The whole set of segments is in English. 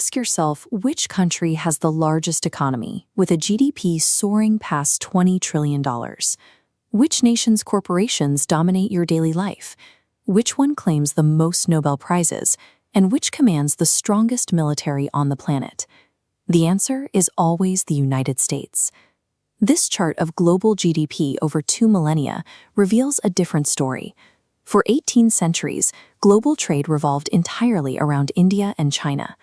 Ask yourself which country has the largest economy, with a GDP soaring past $20 trillion. Which nation's corporations dominate your daily life? Which one claims the most Nobel Prizes? And which commands the strongest military on the planet? The answer is always the United States. This chart of global GDP over 2 millennia reveals a different story. For 18 centuries, global trade revolved entirely around India and China.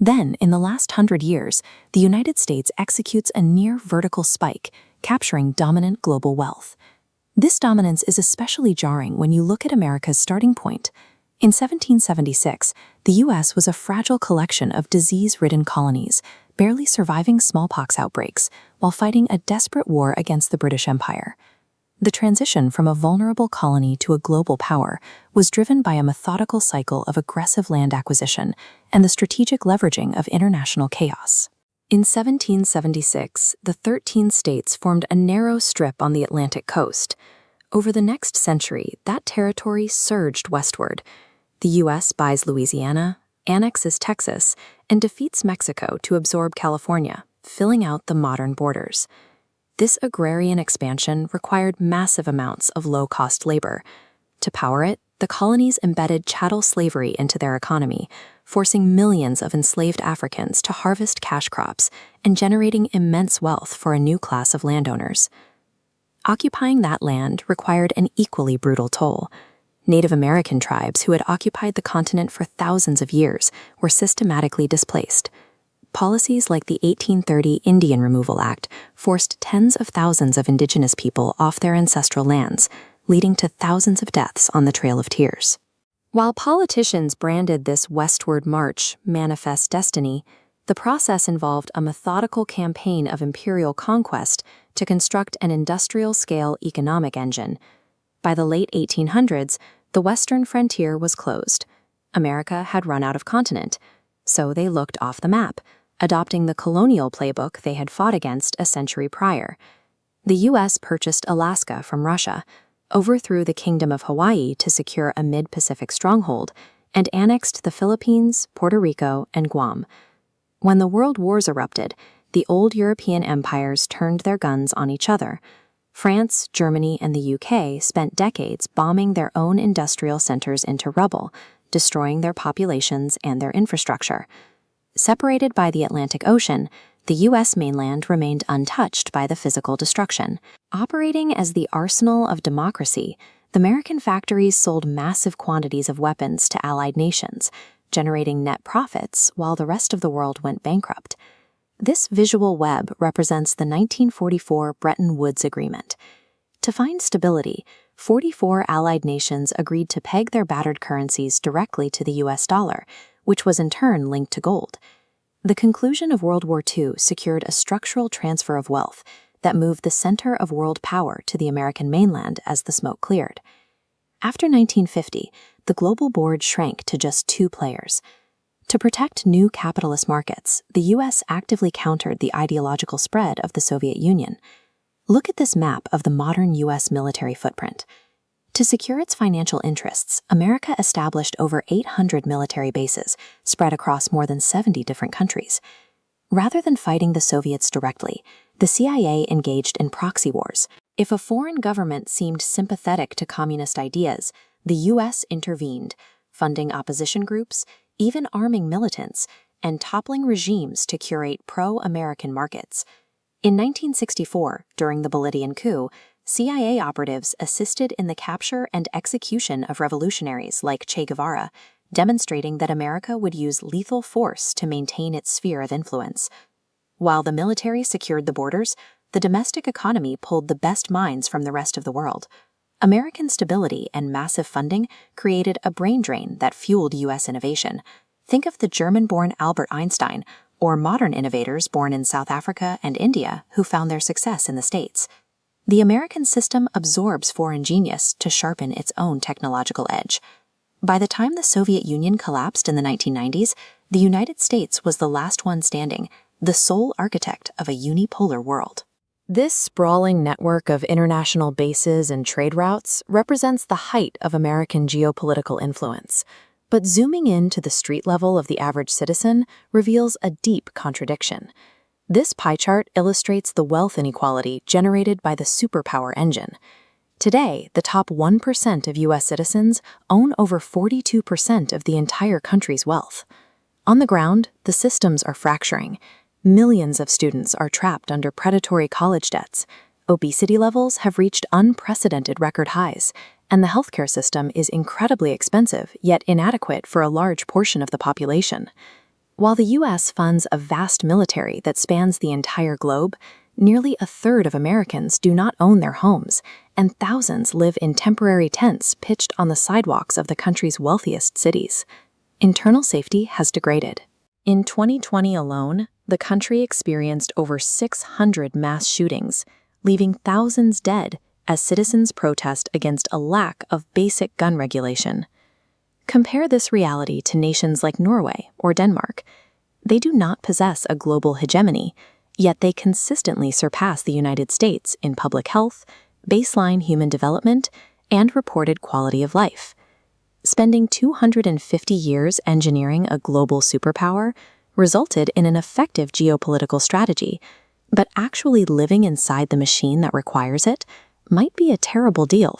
Then, in the last 100 years, the United States executes a near vertical spike, capturing dominant global wealth. This dominance is especially jarring when you look at America's starting point. In 1776, the U.S. was a fragile collection of disease-ridden colonies, barely surviving smallpox outbreaks, while fighting a desperate war against the British Empire. The transition from a vulnerable colony to a global power was driven by a methodical cycle of aggressive land acquisition and the strategic leveraging of international chaos. In 1776, the 13 states formed a narrow strip on the Atlantic coast. Over the next century, that territory surged westward. The U.S. buys Louisiana, annexes Texas, and defeats Mexico to absorb California, filling out the modern borders. This agrarian expansion required massive amounts of low-cost labor. To power it, the colonies embedded chattel slavery into their economy, forcing millions of enslaved Africans to harvest cash crops and generating immense wealth for a new class of landowners. Occupying that land required an equally brutal toll. Native American tribes who had occupied the continent for thousands of years were systematically displaced. Policies like the 1830 Indian Removal Act forced tens of thousands of indigenous people off their ancestral lands, leading to thousands of deaths on the Trail of Tears. While politicians branded this westward march manifest destiny, the process involved a methodical campaign of imperial conquest to construct an industrial-scale economic engine. By the late 1800s, the western frontier was closed. America had run out of continent, so they looked off the map, adopting the colonial playbook they had fought against a century prior. The U.S. purchased Alaska from Russia, overthrew the Kingdom of Hawaii to secure a mid-Pacific stronghold, and annexed the Philippines, Puerto Rico, and Guam. When the world wars erupted, the old European empires turned their guns on each other. France, Germany, and the UK spent decades bombing their own industrial centers into rubble, destroying their populations and their infrastructure. Separated by the Atlantic Ocean, the U.S. mainland remained untouched by the physical destruction. Operating as the arsenal of democracy, the American factories sold massive quantities of weapons to allied nations, generating net profits while the rest of the world went bankrupt. This visual web represents the 1944 Bretton Woods Agreement. To find stability, 44 allied nations agreed to peg their battered currencies directly to the U.S. dollar, which was in turn linked to gold. The conclusion of World War II secured a structural transfer of wealth that moved the center of world power to the American mainland as the smoke cleared. After 1950, the global board shrank to just 2 players. To protect new capitalist markets, the U.S. actively countered the ideological spread of the Soviet Union. Look at this map of the modern U.S. military footprint. To secure its financial interests, America established over 800 military bases spread across more than 70 different countries. Rather than fighting the Soviets directly, the CIA engaged in proxy wars. If a foreign government seemed sympathetic to communist ideas, the U.S. intervened, funding opposition groups, even arming militants, and toppling regimes to curate pro-American markets. In 1964, during the Bolivian coup, CIA operatives assisted in the capture and execution of revolutionaries like Che Guevara, demonstrating that America would use lethal force to maintain its sphere of influence. While the military secured the borders, the domestic economy pulled the best minds from the rest of the world. American stability and massive funding created a brain drain that fueled U.S. innovation. Think of the German-born Albert Einstein, or modern innovators born in South Africa and India who found their success in the States. The American system absorbs foreign genius to sharpen its own technological edge. By the time the Soviet Union collapsed in the 1990s, the United States was the last one standing, the sole architect of a unipolar world. This sprawling network of international bases and trade routes represents the height of American geopolitical influence. But zooming in to the street level of the average citizen reveals a deep contradiction. This pie chart illustrates the wealth inequality generated by the superpower engine. Today, the top 1% of U.S. citizens own over 42% of the entire country's wealth. On the ground, the systems are fracturing. Millions of students are trapped under predatory college debts. Obesity levels have reached unprecedented record highs, and the healthcare system is incredibly expensive, yet inadequate for a large portion of the population. While the U.S. funds a vast military that spans the entire globe, nearly a third of Americans do not own their homes, and thousands live in temporary tents pitched on the sidewalks of the country's wealthiest cities. Internal safety has degraded. In 2020 alone, the country experienced over 600 mass shootings, leaving thousands dead as citizens protest against a lack of basic gun regulation. Compare this reality to nations like Norway or Denmark. They do not possess a global hegemony, yet they consistently surpass the United States in public health, baseline human development, and reported quality of life. Spending 250 years engineering a global superpower resulted in an effective geopolitical strategy, but actually living inside the machine that requires it might be a terrible deal.